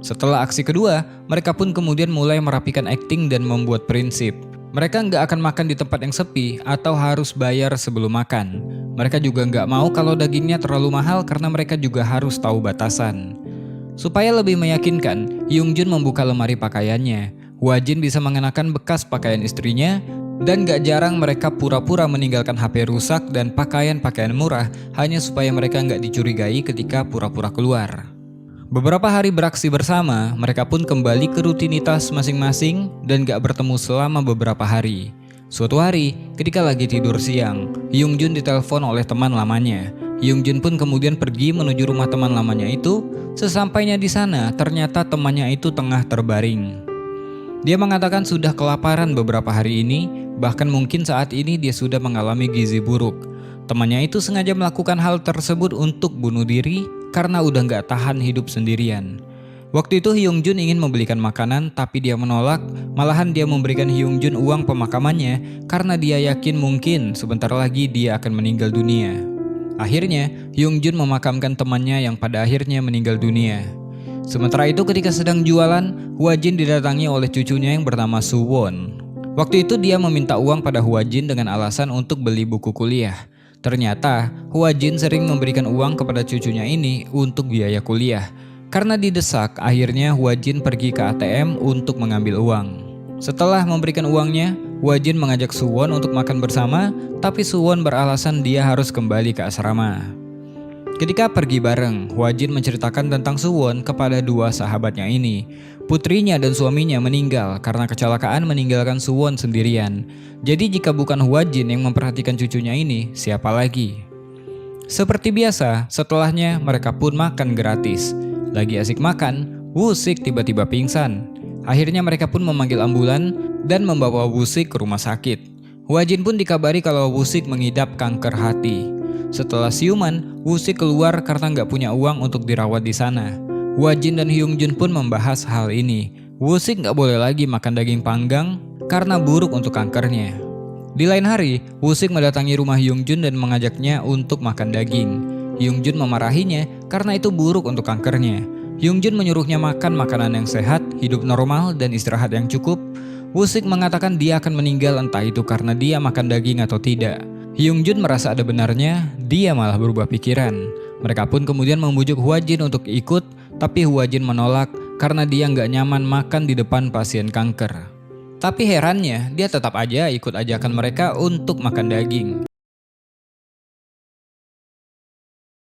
Setelah aksi kedua, mereka pun kemudian mulai merapikan akting dan membuat prinsip. Mereka nggak akan makan di tempat yang sepi atau harus bayar sebelum makan. Mereka juga nggak mau kalau dagingnya terlalu mahal karena mereka juga harus tahu batasan. Supaya lebih meyakinkan, Hyungjun membuka lemari pakaiannya. Hwajin bisa mengenakan bekas pakaian istrinya, dan gak jarang mereka pura-pura meninggalkan HP rusak dan pakaian-pakaian murah hanya supaya mereka nggak dicurigai ketika pura-pura keluar. Beberapa hari beraksi bersama, mereka pun kembali ke rutinitas masing-masing dan gak bertemu selama beberapa hari. Suatu hari, ketika lagi tidur siang, Hyungjun ditelepon oleh teman lamanya. Hyungjun pun kemudian pergi menuju rumah teman lamanya itu. Sesampainya di sana, ternyata temannya itu tengah terbaring. Dia mengatakan sudah kelaparan beberapa hari ini, bahkan mungkin saat ini dia sudah mengalami gizi buruk. Temannya itu sengaja melakukan hal tersebut untuk bunuh diri karena udah gak tahan hidup sendirian. Waktu itu Hyungjun ingin membelikan makanan tapi dia menolak, malahan dia memberikan Hyungjun uang pemakamannya karena dia yakin mungkin sebentar lagi dia akan meninggal dunia. Akhirnya, Hyungjun memakamkan temannya yang pada akhirnya meninggal dunia. Sementara itu ketika sedang jualan, Hwajin didatangi oleh cucunya yang bernama Suwon. Waktu itu dia meminta uang pada Hwajin dengan alasan untuk beli buku kuliah. Ternyata Hwajin sering memberikan uang kepada cucunya ini untuk biaya kuliah. Karena didesak, akhirnya Hwajin pergi ke ATM untuk mengambil uang. Setelah memberikan uangnya, Hwajin mengajak Suwon untuk makan bersama, tapi Suwon beralasan dia harus kembali ke asrama. Ketika pergi bareng, Hwajin menceritakan tentang Suwon kepada dua sahabatnya ini. Putrinya dan suaminya meninggal karena kecelakaan meninggalkan Suwon sendirian. Jadi jika bukan Hwajin yang memperhatikan cucunya ini, siapa lagi? Seperti biasa, setelahnya mereka pun makan gratis. Lagi asik makan, Woo-sik tiba-tiba pingsan. Akhirnya mereka pun memanggil ambulan dan membawa Woo-sik ke rumah sakit. Hwajin pun dikabari kalau Woo-sik mengidap kanker hati. Setelah siuman, Woo-sik keluar karena nggak punya uang untuk dirawat di sana. Hwajin dan Hyungjun pun membahas hal ini. Woo-sik nggak boleh lagi makan daging panggang karena buruk untuk kankernya. Di lain hari, Woo-sik mendatangi rumah Hyungjun dan mengajaknya untuk makan daging. Hyungjun memarahinya karena itu buruk untuk kankernya. Hyungjun menyuruhnya makan makanan yang sehat, hidup normal, dan istirahat yang cukup. Woo-sik mengatakan dia akan meninggal entah itu karena dia makan daging atau tidak. Hyungjun merasa ada benarnya, dia malah berubah pikiran. Mereka pun kemudian membujuk Hwajin untuk ikut, tapi Hwajin menolak karena dia nggak nyaman makan di depan pasien kanker. Tapi herannya, dia tetap aja ikut ajakan mereka untuk makan daging.